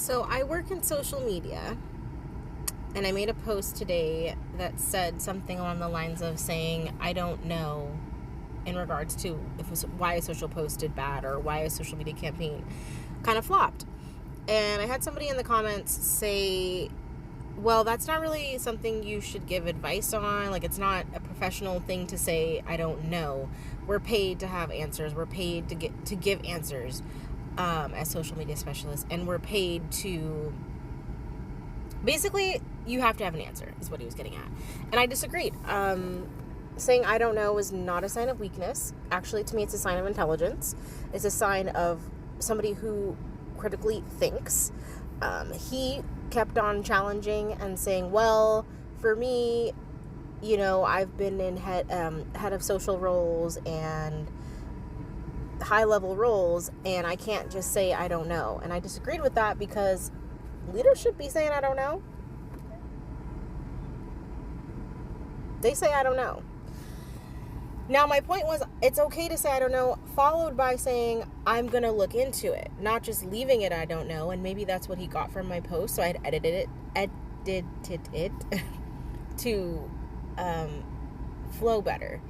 So I work in social media, and I made a post today that said something along the lines of saying, I don't know, in regards to why a social post did bad or why a social media campaign kind of flopped. And I had somebody in the comments say, well, that's not really something you should give advice on. Like, it's not a professional thing to say, I don't know. We're paid to have answers. We're paid to give answers as social media specialists. And we're paid to... Basically, you have to have an answer, is what he was getting at. And I disagreed. Saying I don't know is not a sign of weakness. Actually, to me, it's a sign of intelligence. It's a sign of somebody who critically thinks. He kept on challenging and saying, well, for me, I've been in head of social roles and high level roles, and I can't just say I don't know. And I disagreed with that because leaders should be saying I don't know. They say I don't know. Now, my point was, it's okay to say I don't know, followed by saying I'm going to look into it, not just leaving it I don't know. And maybe that's what he got from my post, so I had edited it to flow better.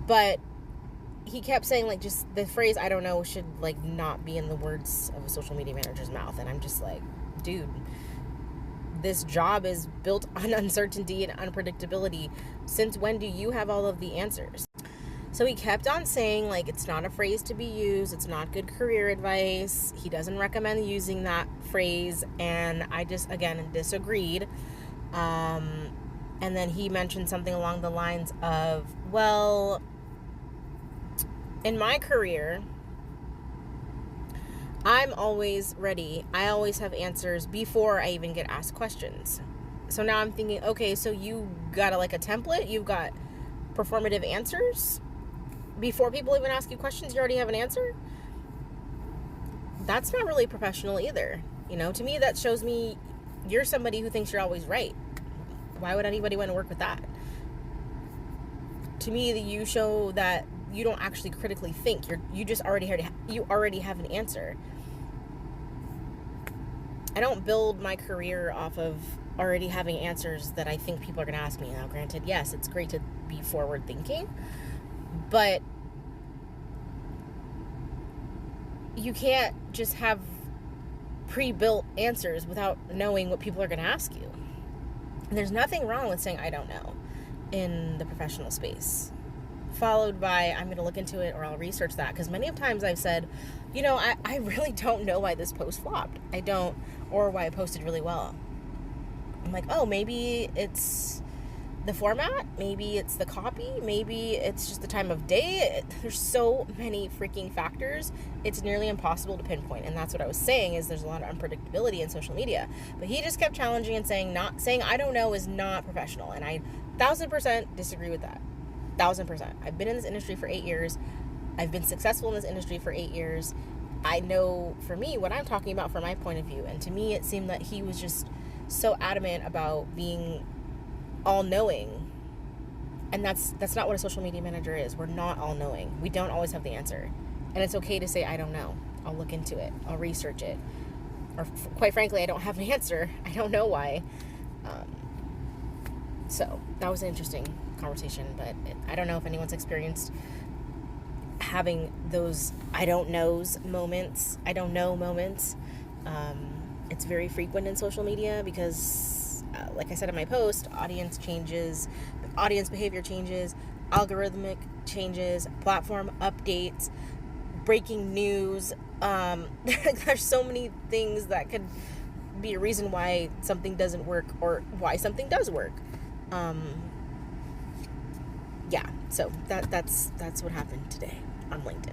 But he kept saying, like, just the phrase I don't know should, like, not be in the words of a social media manager's mouth. And I'm just like, dude, this job is built on uncertainty and unpredictability. Since when do you have all of the answers? So he kept on saying, like, it's not a phrase to be used. It's not good career advice. He doesn't recommend using that phrase. And I just, again, disagreed. And then he mentioned something along the lines of, well, in my career, I'm always ready. I always have answers before I even get asked questions. So now I'm thinking, okay, so you got a template? You've got performative answers? Before people even ask you questions, you already have an answer? That's not really professional either. To me, that shows me you're somebody who thinks you're always right. Why would anybody want to work with that? To me, you show that you don't actually critically think. You already have an answer. I don't build my career off of already having answers that I think people are going to ask me. Now, granted, yes, it's great to be forward thinking, but you can't just have pre-built answers without knowing what people are going to ask you. And there's nothing wrong with saying I don't know in the professional space, followed by I'm going to look into it or I'll research that. Because many of times I've said, I really don't know why this post flopped. I don't, or why I posted really well. I'm like, oh, maybe it's the format, maybe it's the copy, maybe it's just the time of day. There's so many freaking factors. It's nearly impossible to pinpoint. And that's what I was saying, is there's a lot of unpredictability in social media. But he just kept challenging and saying I don't know is not professional. And I 1000% disagree with that. 1000%. I've been in this industry for 8 years. I've been successful in this industry for 8 years. I know, for me, what I'm talking about from my point of view. And to me, it seemed that he was just so adamant about being all-knowing. And that's not what a social media manager is. We're not all-knowing. We don't always have the answer. And it's okay to say, I don't know. I'll look into it. I'll research it. Or, quite frankly, I don't have an answer. I don't know why. So that was an interesting conversation, but I don't know if anyone's experienced having those I don't know moments. It's very frequent in social media because, like I said in my post, audience behavior changes, algorithmic changes, platform updates, breaking news. There's so many things that could be a reason why something doesn't work or why something does work. So that's what happened today on LinkedIn.